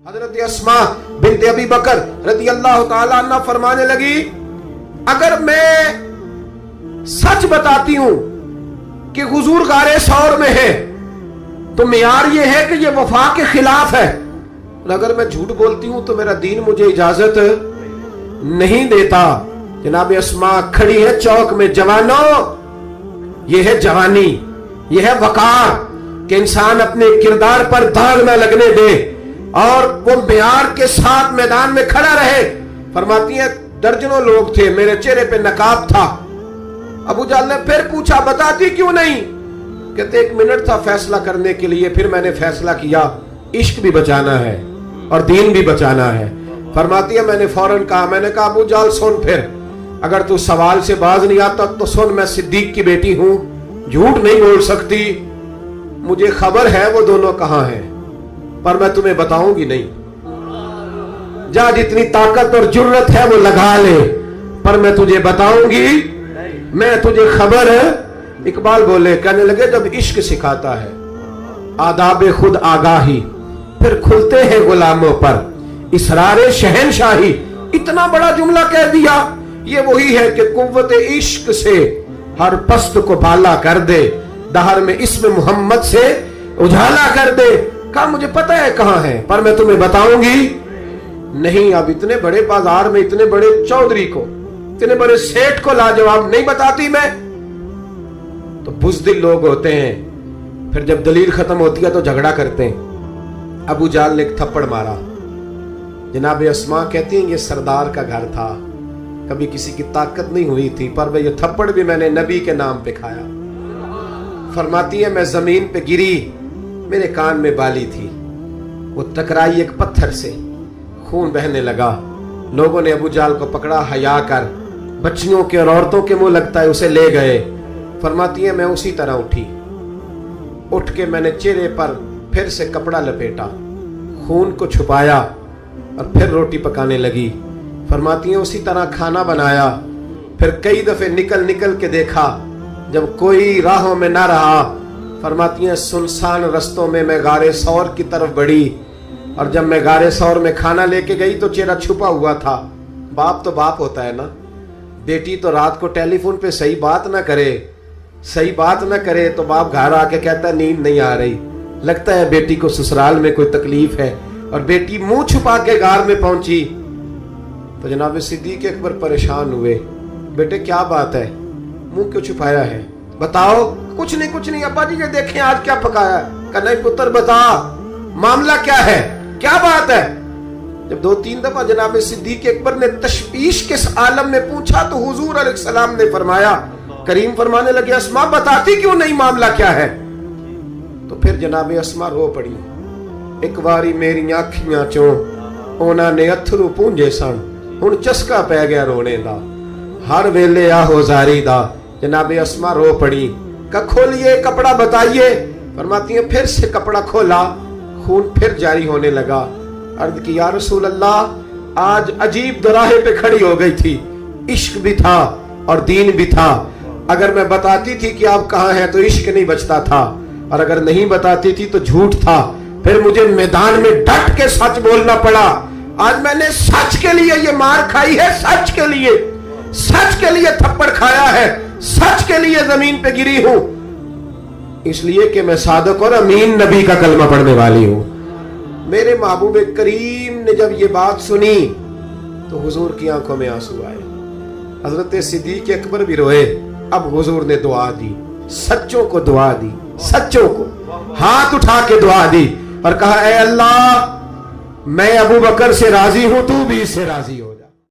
حضرت اسما بنت ابی بکر رضی اللہ تعالیٰ عنہ فرمانے لگی، اگر میں سچ بتاتی ہوں کہ حضور غار ثور میں ہے تو معیار یہ ہے کہ یہ وفا کے خلاف ہے، اور اگر میں جھوٹ بولتی ہوں تو میرا دین مجھے اجازت نہیں دیتا۔ جناب اسما کھڑی ہے چوک میں، جوانوں یہ ہے جوانی، یہ ہے وقار کہ انسان اپنے کردار پر داغ نہ لگنے دے اور وہ معیار کے ساتھ میدان میں کھڑا رہے۔ فرماتی ہیں درجنوں لوگ تھے، میرے چہرے پہ نقاب تھا۔ ابو جہل نے پھر پوچھا بتاتی کیوں نہیں؟ کہتے 1 منٹ تھا فیصلہ کرنے کے لیے، پھر میں نے فیصلہ کیا عشق بھی بچانا ہے اور دین بھی بچانا ہے۔ فرماتی ہے میں نے فوراً کہا، میں نے کہا ابو جہل سن، پھر اگر تو سوال سے باز نہیں آتا تو سن، میں صدیق کی بیٹی ہوں، جھوٹ نہیں بول سکتی، مجھے خبر ہے وہ دونوں کہاں ہیں، پر میں تمہیں بتاؤں گی نہیں۔ جا جتنی طاقت اور جرت ہے وہ لگا لے، پر میں تجھے بتاؤں گی، میں تجھے خبر ہے۔ اقبال بولے، کہنے لگے جب عشق سکھاتا ہے آداب خود آگاہی، پھر کھلتے ہیں غلاموں پر اسرار شہنشاہی۔ اتنا بڑا جملہ کہہ دیا۔ یہ وہی ہے کہ قوت عشق سے ہر پست کو بالا کر دے، دہر میں اسم محمد سے اجالا کر دے۔ کہا مجھے پتہ ہے کہاں ہے، پر میں تمہیں بتاؤں گی نہیں۔ اب اتنے بڑے بازار میں اتنے بڑے چودھری کو، اتنے بڑے سیٹ کو لاجواب نہیں بتاتی میں۔ تو بزدل لوگ ہوتے ہیں، پھر جب دلیل ختم ہوتی ہے تو جھگڑا کرتے ہیں۔ ابو جہل نے ایک تھپڑ مارا۔ جناب اسما کہتی ہیں یہ سردار کا گھر تھا، کبھی کسی کی طاقت نہیں ہوئی تھی، پر یہ تھپڑ بھی میں نے نبی کے نام پہ کھایا۔ فرماتی ہے میں زمین پہ گری، میرے کان میں بالی تھی، وہ ٹکرائی ایک پتھر سے، خون بہنے لگا۔ لوگوں نے ابو جہل کو پکڑا، حیا کر، بچیوں کے اور عورتوں کے منہ لگتا ہے اسے لے گئے۔ فرماتی ہے میں اسی طرح اٹھی، اٹھ کے میں نے چہرے پر پھر سے کپڑا لپیٹا، خون کو چھپایا اور پھر روٹی پکانے لگی۔ فرماتی ہیں اسی طرح کھانا بنایا، پھر کئی دفعے نکل نکل کے دیکھا، جب کوئی راہوں میں نہ رہا، فرماتی ہیں سنسان رستوں میں میں غار ثور کی طرف بڑھی، اور جب میں غار ثور میں کھانا لے کے گئی تو چہرہ چھپا ہوا تھا۔ باپ تو باپ ہوتا ہے نا، بیٹی تو رات کو ٹیلی فون پہ صحیح بات نہ کرے تو باپ گھر آ کے کہتا ہے نیند نہیں آ رہی، لگتا ہے بیٹی کو سسرال میں کوئی تکلیف ہے، اور بیٹی منہ چھپا کے غار میں پہنچی۔ تو جناب صدیق اکبر پریشان ہوئے، بیٹے کیا بات ہے، منہ کیوں چھپایا ہے، بتاؤ۔ کچھ نہیں ابا جی یہ دیکھیں آج کیا پکایا ہے۔ کہ نہیں پتر بتا معاملہ کیا ہے، کیا بات ہے۔ جب 2-3 دفعہ جناب صدیق اکبر نے تشویش کے عالم میں پوچھا تو حضور علیہ السلام نے فرمایا، کریم فرمانے لگے اسما بتاتی کیوں نہیں معاملہ کیا ہے۔ تو پھر جناب اسما رو پڑی، ایک باری میری آنکھیاں چوں اونا نے اتھرو پونجے سن، ہن چسکا پہ گیا رونے دا، ہر ویلے آہو زاری دا۔ جناب اسما رو پڑی، کہ کھولیے کپڑا بتائیے۔ فرماتی ہیں پھر سے کپڑا کھولا، خون پھر جاری ہونے لگا۔ عرض کی یا رسول اللہ آج عجیب دراہے پہ کھڑی ہو گئی تھی، عشق بھی تھا اور دین بھی تھا۔ اگر میں بتاتی تھی کہ آپ کہاں ہیں تو عشق نہیں بچتا تھا، اور اگر نہیں بتاتی تھی تو جھوٹ تھا، پھر مجھے میدان میں ڈٹ کے سچ بولنا پڑا۔ آج میں نے سچ کے لیے یہ مار کھائی ہے، سچ کے لیے تھپڑ کھایا ہے، سچ کے لیے زمین پہ گری ہوں، اس لیے کہ میں صادق اور امین نبی کا کلمہ پڑھنے والی ہوں۔ میرے محبوب کریم نے جب یہ بات سنی تو حضور کی آنکھوں میں آنسو آئے، حضرت صدیق اکبر بھی روئے۔ اب حضور نے دعا دی، سچوں کو دعا دی، سچوں کو ہاتھ اٹھا کے دعا دی، اور کہا اے اللہ میں ابو بکر سے راضی ہوں، تو بھی اس سے راضی ہو۔